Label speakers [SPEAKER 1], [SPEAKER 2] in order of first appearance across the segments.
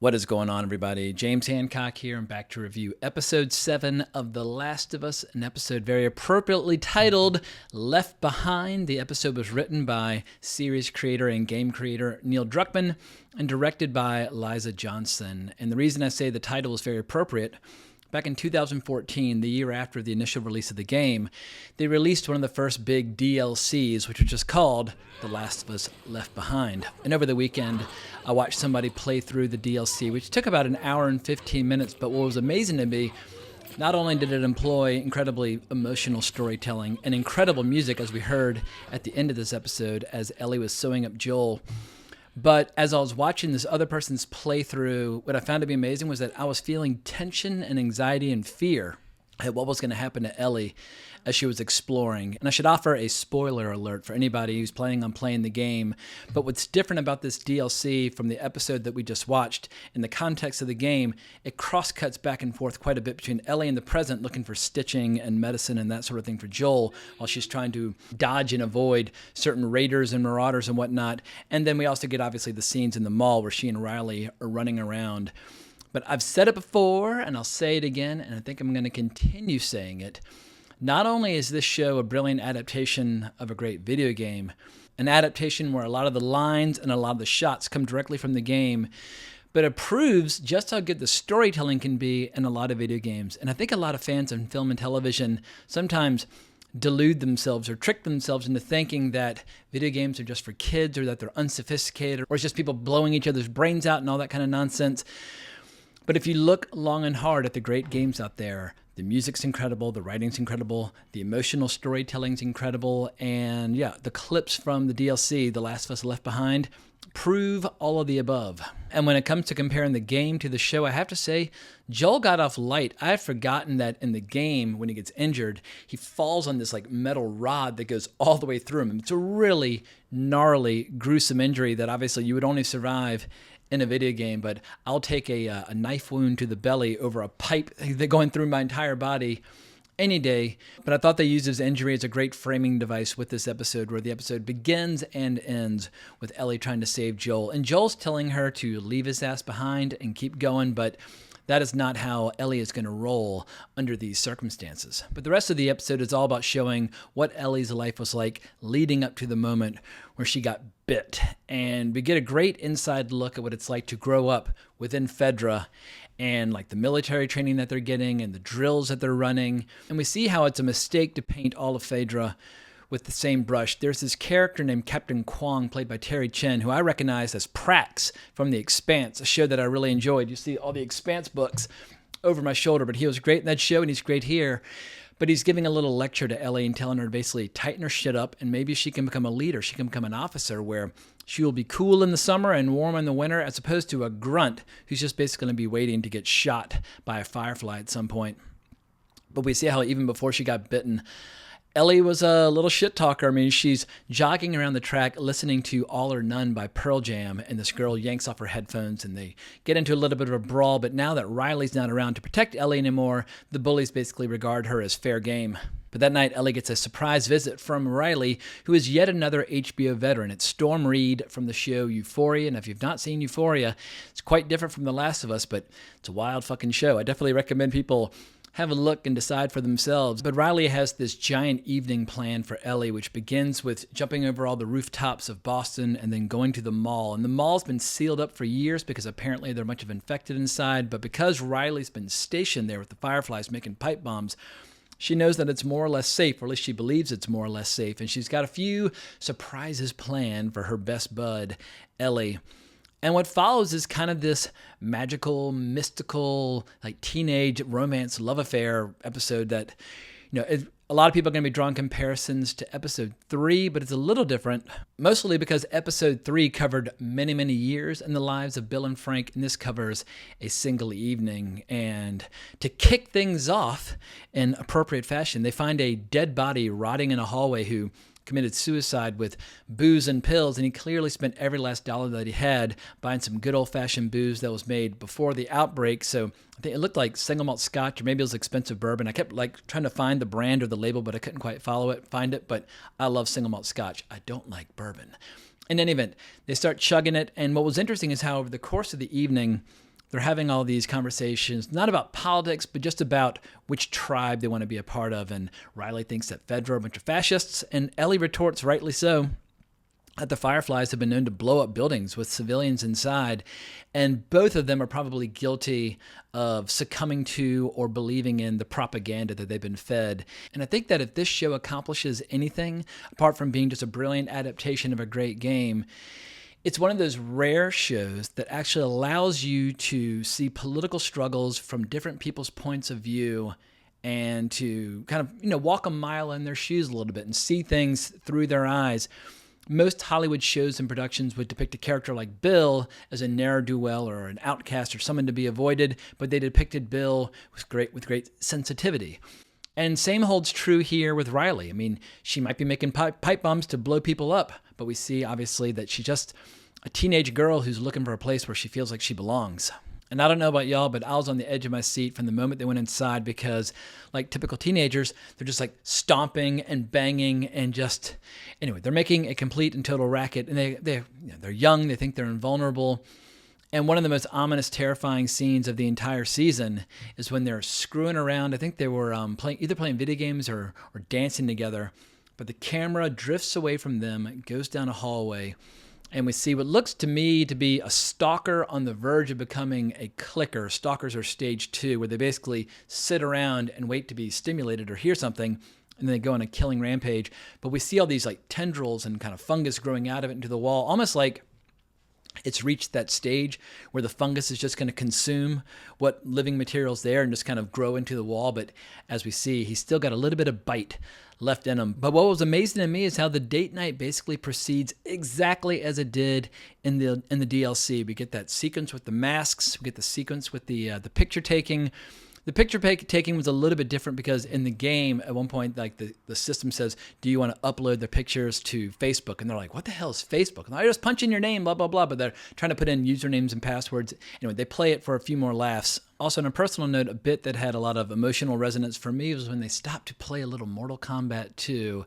[SPEAKER 1] What is going on, everybody? James Hancock here. I'm back to review episode 7 of The Last of Us, an episode very appropriately titled Left Behind. The episode was written by series creator and game creator Neil Druckmann and directed by Liza Johnson. And the reason I say the title is very appropriate, back in 2014, the year after the initial release of the game, they released one of the first big DLCs, which was just called The Last of Us Left Behind. And over the weekend, I watched somebody play through the DLC, which took about an hour and 15 minutes. But what was amazing to me, not only did it employ incredibly emotional storytelling and incredible music, as we heard at the end of this episode as Ellie was sewing up Joel, but as I was watching this other person's playthrough, what I found to be amazing was that I was feeling tension and anxiety and fear at what was going to happen to Ellie as she was exploring. And I should offer a spoiler alert for anybody who's planning on playing the game. But what's different about this DLC from the episode that we just watched, in the context of the game, it cross-cuts back and forth quite a bit between Ellie in the present looking for stitching and medicine and that sort of thing for Joel, while she's trying to dodge and avoid certain raiders and marauders and whatnot. And then we also get, obviously, the scenes in the mall where she and Riley are running around. But I've said it before, and I'll say it again, and I think I'm going to continue saying it. Not only is this show a brilliant adaptation of a great video game, an adaptation where a lot of the lines and a lot of the shots come directly from the game, but it proves just how good the storytelling can be in a lot of video games. And I think a lot of fans of film and television sometimes delude themselves or trick themselves into thinking that video games are just for kids, or that they're unsophisticated, or it's just people blowing each other's brains out and all that kind of nonsense. But if you look long and hard at the great games out there, the music's incredible, the writing's incredible, the emotional storytelling's incredible, and yeah, the clips from the DLC, The Last of Us Left Behind, prove all of the above. And when it comes to comparing the game to the show, I have to say, Joel got off light. I had forgotten that in the game, when he gets injured, he falls on this like metal rod that goes all the way through him. It's a really gnarly, gruesome injury that obviously you would only survive in a video game, but I'll take a knife wound to the belly over a pipe going through my entire body any day. But I thought they used his injury as a great framing device with this episode, where the episode begins and ends with Ellie trying to save Joel. And Joel's telling her to leave his ass behind and keep going, but that is not how Ellie is going to roll under these circumstances. But the rest of the episode is all about showing what Ellie's life was like leading up to the moment where she got bit. And we get a great inside look at what it's like to grow up within Fedra, and like the military training that they're getting and the drills that they're running. And we see how it's a mistake to paint all of Phaedra with the same brush. There's this character named Captain Kwong, played by Terry Chen, who I recognize as Prax from The Expanse, a show that I really enjoyed. You see all the Expanse books over my shoulder, but he was great in that show and he's great here. But he's giving a little lecture to Ellie and telling her to basically tighten her shit up, and maybe she can become a leader. She can become an officer where she will be cool in the summer and warm in the winter, as opposed to a grunt who's just basically going to be waiting to get shot by a firefly at some point. But we see how even before she got bitten, Ellie was a little shit talker. I mean, she's jogging around the track listening to All or None by Pearl Jam, and this girl yanks off her headphones and they get into a little bit of a brawl. But now that Riley's not around to protect Ellie anymore, the bullies basically regard her as fair game. But that night, Ellie gets a surprise visit from Riley, who is yet another HBO veteran. It's Storm Reed from the show Euphoria, and if you've not seen Euphoria, it's quite different from The Last of Us, but it's a wild fucking show. I definitely recommend people have a look and decide for themselves. But Riley has this giant evening plan for Ellie, which begins with jumping over all the rooftops of Boston and then going to the mall. And the mall's been sealed up for years because apparently there are a bunch of infected inside. But because Riley's been stationed there with the Fireflies making pipe bombs, she knows that it's more or less safe, or at least she believes it's more or less safe. And she's got a few surprises planned for her best bud, Ellie. And what follows is kind of this magical, mystical, like teenage romance love affair episode that, a lot of people are going to be drawing comparisons to episode 3, but it's a little different, mostly because episode 3 covered many, many years in the lives of Bill and Frank, and this covers a single evening. And to kick things off in appropriate fashion, they find a dead body rotting in a hallway who committed suicide with booze and pills, and he clearly spent every last dollar that he had buying some good old-fashioned booze that was made before the outbreak. So I think it looked like single malt scotch, or maybe it was expensive bourbon. I kept trying to find the brand or the label, but I couldn't quite find it. But I love single malt scotch. I don't like bourbon. In any event, they start chugging it, and what was interesting is how over the course of the evening, they're having all these conversations, not about politics, but just about which tribe they want to be a part of. And Riley thinks that Feds are a bunch of fascists, and Ellie retorts, rightly so, that the Fireflies have been known to blow up buildings with civilians inside, and both of them are probably guilty of succumbing to or believing in the propaganda that they've been fed. And I think that if this show accomplishes anything, apart from being just a brilliant adaptation of a great game, it's one of those rare shows that actually allows you to see political struggles from different people's points of view and to kind of, walk a mile in their shoes a little bit and see things through their eyes. Most Hollywood shows and productions would depict a character like Bill as a ne'er-do-well or an outcast or someone to be avoided, but they depicted Bill with great sensitivity. And same holds true here with Riley. I mean, she might be making pipe bombs to blow people up, but we see obviously that she's just a teenage girl who's looking for a place where she feels like she belongs. And I don't know about y'all, but I was on the edge of my seat from the moment they went inside because, like typical teenagers, they're just like stomping and banging and just, anyway, they're making a complete and total racket. And they're young, they think they're invulnerable. And one of the most ominous, terrifying scenes of the entire season is when they're screwing around. I think they were either playing video games or dancing together. But the camera drifts away from them, goes down a hallway, and we see what looks to me to be a stalker on the verge of becoming a clicker. Stalkers are stage 2, where they basically sit around and wait to be stimulated or hear something, and then they go on a killing rampage. But we see all these like tendrils and kind of fungus growing out of it into the wall, almost like it's reached that stage where the fungus is just going to consume what living material's there and just kind of grow into the wall. But as we see, he's still got a little bit of bite left in him. But what was amazing to me is how the date night basically proceeds exactly as it did in the DLC. We get that sequence with the masks. We get the sequence with the picture taking. The picture taking was a little bit different because in the game, at one point, like the system says, do you want to upload the pictures to Facebook? And they're like, what the hell is Facebook? And I just punch in your name, blah, blah, blah. But they're trying to put in usernames and passwords. Anyway, they play it for a few more laughs. Also, on a personal note, a bit that had a lot of emotional resonance for me was when they stopped to play a little Mortal Kombat 2.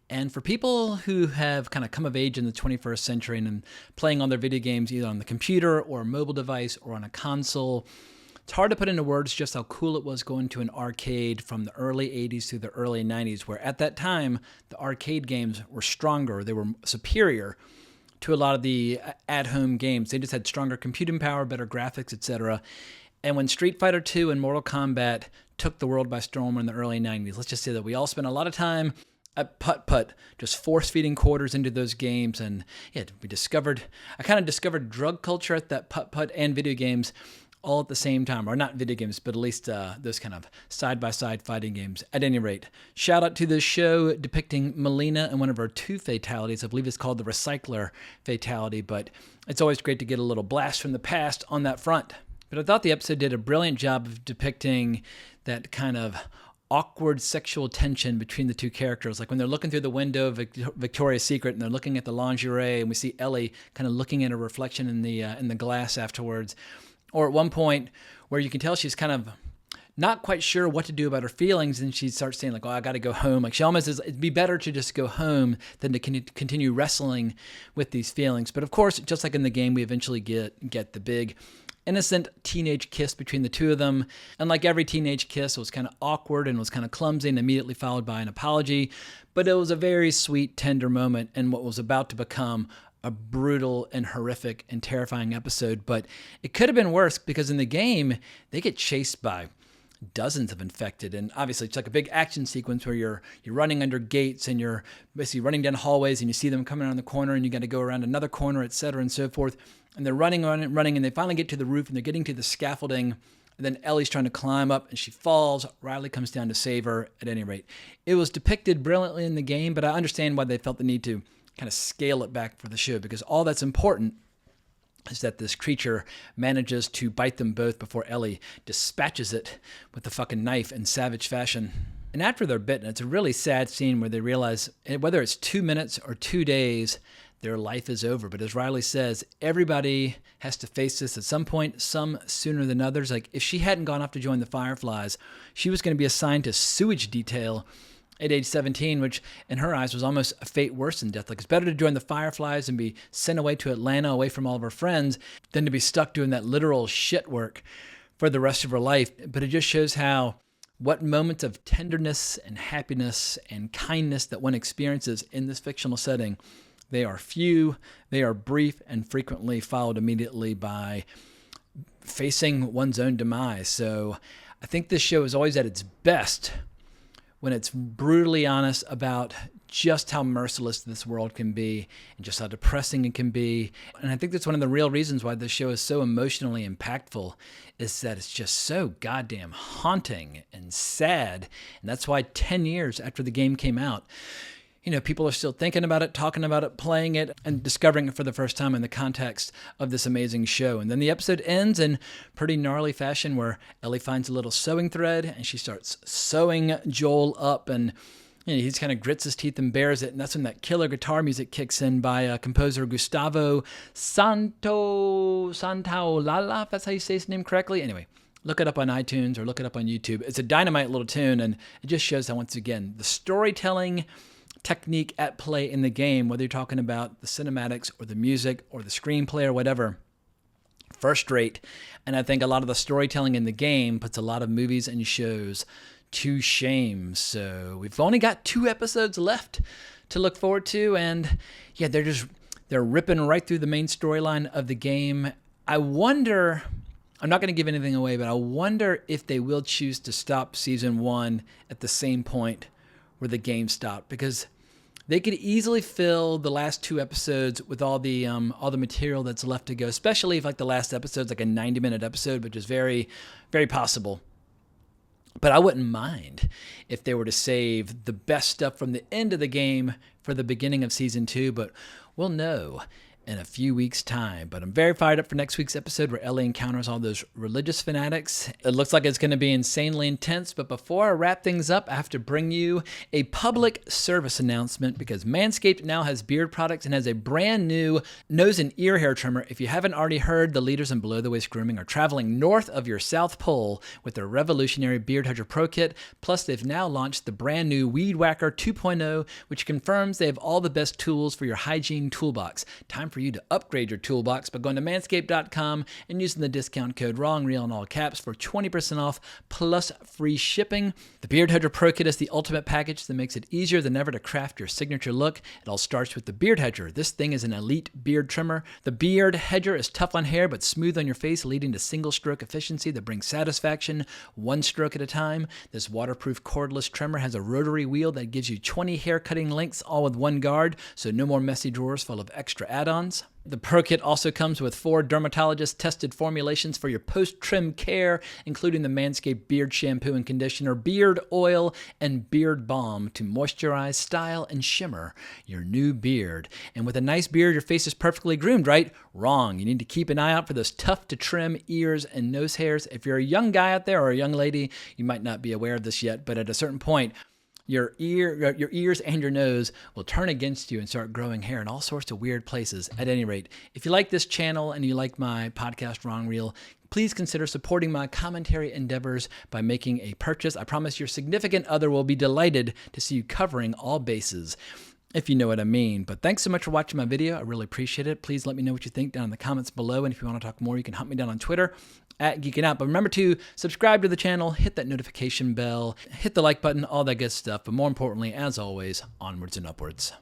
[SPEAKER 1] And for people who have kind of come of age in the 21st century and playing on their video games either on the computer or a mobile device or on a console, it's hard to put into words just how cool it was going to an arcade from the early 80s through the early 90s, where at that time, the arcade games were stronger. They were superior to a lot of the at-home games. They just had stronger computing power, better graphics, etc. And when Street Fighter II and Mortal Kombat took the world by storm in the early 90s, let's just say that we all spent a lot of time at putt-putt, just force-feeding quarters into those games. And yeah, I kind of discovered drug culture at that putt-putt and video games all at the same time, or not video games, but at least those kind of side-by-side fighting games. At any rate, shout out to this show depicting Melina and one of her 2 fatalities. I believe it's called the Recycler fatality, but it's always great to get a little blast from the past on that front. But I thought the episode did a brilliant job of depicting that kind of awkward sexual tension between the 2 characters. Like when they're looking through the window of Victoria's Secret and they're looking at the lingerie, and we see Ellie kind of looking at her reflection in the glass afterwards. Or at one point where you can tell she's kind of not quite sure what to do about her feelings, and she starts saying like, oh, I got to go home. Like she almost says, it'd be better to just go home than to continue wrestling with these feelings. But of course, just like in the game, we eventually get the big innocent teenage kiss between the 2 of them. And like every teenage kiss, it was kind of awkward and was kind of clumsy and immediately followed by an apology. But it was a very sweet, tender moment in what was about to become a brutal and horrific and terrifying episode. But it could have been worse because in the game, they get chased by dozens of infected. And obviously it's like a big action sequence where you're running under gates and you're basically running down hallways and you see them coming around the corner and you got to go around another corner, et cetera, and so forth. And they're running, and they finally get to the roof and they're getting to the scaffolding. And then Ellie's trying to climb up and she falls. Riley comes down to save her. At any rate, it was depicted brilliantly in the game, but I understand why they felt the need to kind of scale it back for the show, because all that's important is that this creature manages to bite them both before Ellie dispatches it with the fucking knife in savage fashion. And after they're bitten, it's a really sad scene where they realize whether it's 2 minutes or 2 days, their life is over. But as Riley says, everybody has to face this at some point, some sooner than others. Like if she hadn't gone off to join the Fireflies, she was going to be assigned to sewage detail at age 17, which in her eyes was almost a fate worse than death. Like, it's better to join the Fireflies and be sent away to Atlanta away from all of her friends than to be stuck doing that literal shit work for the rest of her life. But it just shows what moments of tenderness and happiness and kindness that one experiences in this fictional setting. They are few, they are brief, and frequently followed immediately by facing one's own demise. So I think this show is always at its best when it's brutally honest about just how merciless this world can be and just how depressing it can be. And I think that's one of the real reasons why this show is so emotionally impactful, is that it's just so goddamn haunting and sad. And that's why 10 years after the game came out, people are still thinking about it, talking about it, playing it, and discovering it for the first time in the context of this amazing show. And then the episode ends in pretty gnarly fashion where Ellie finds a little sewing thread and she starts sewing Joel up, and he just kind of grits his teeth and bears it. And that's when that killer guitar music kicks in by composer Gustavo Santaolalla, if that's how you say his name correctly. Anyway, look it up on iTunes or look it up on YouTube. It's a dynamite little tune, and it just shows how, once again, the storytelling technique at play in the game, whether you're talking about the cinematics or the music or the screenplay or whatever, first rate. And I think a lot of the storytelling in the game puts a lot of movies and shows to shame. So we've only got 2 episodes left to look forward to, and yeah, they're ripping right through the main storyline of the game. I wonder, I'm not going to give anything away, but I wonder if they will choose to stop season 1 at the same point where the game stopped, because they could easily fill the last 2 episodes with all the material that's left to go, especially if like the last episode's like a 90-minute episode, which is very, very possible. But I wouldn't mind if they were to save the best stuff from the end of the game for the beginning of season 2, but we'll know in a few weeks' time. But I'm very fired up for next week's episode where Ellie encounters all those religious fanatics. It looks like it's going to be insanely intense, but before I wrap things up, I have to bring you a public service announcement, because Manscaped now has beard products and has a brand new nose and ear hair trimmer. If you haven't already heard, the leaders in below-the-waist grooming are traveling north of your South Pole with their revolutionary Beard Hedger Pro Kit. Plus, they've now launched the brand new Weed Whacker 2.0, which confirms they have all the best tools for your hygiene toolbox. Time for you to upgrade your toolbox by going to manscaped.com and using the discount code WRONGREEL in all caps for 20% off plus free shipping. The Beard Hedger Pro Kit is the ultimate package that makes it easier than ever to craft your signature look. It all starts with the Beard Hedger. This thing is an elite beard trimmer. The Beard Hedger is tough on hair but smooth on your face, leading to single stroke efficiency that brings satisfaction one stroke at a time. This waterproof cordless trimmer has a rotary wheel that gives you 20 hair cutting lengths, all with one guard, so no more messy drawers full of extra add-ons. The Pro Kit also comes with 4 dermatologist-tested formulations for your post-trim care, including the Manscaped Beard Shampoo and Conditioner, Beard Oil, and Beard Balm to moisturize, style, and shimmer your new beard. And with a nice beard, your face is perfectly groomed, right? Wrong. You need to keep an eye out for those tough-to-trim ears and nose hairs. If you're a young guy out there or a young lady, you might not be aware of this yet, but at a certain point, your ears and your nose will turn against you and start growing hair in all sorts of weird places. At any rate, if you like this channel and you like my podcast, Wrong Reel, please consider supporting my commentary endeavors by making a purchase. I promise your significant other will be delighted to see you covering all bases, if you know what I mean. But thanks so much for watching my video. I really appreciate it. Please let me know what you think down in the comments below. And if you want to talk more, you can hunt me down on Twitter at Geeking Out. But remember to subscribe to the channel, hit that notification bell, hit the like button, all that good stuff. But more importantly, as always, onwards and upwards.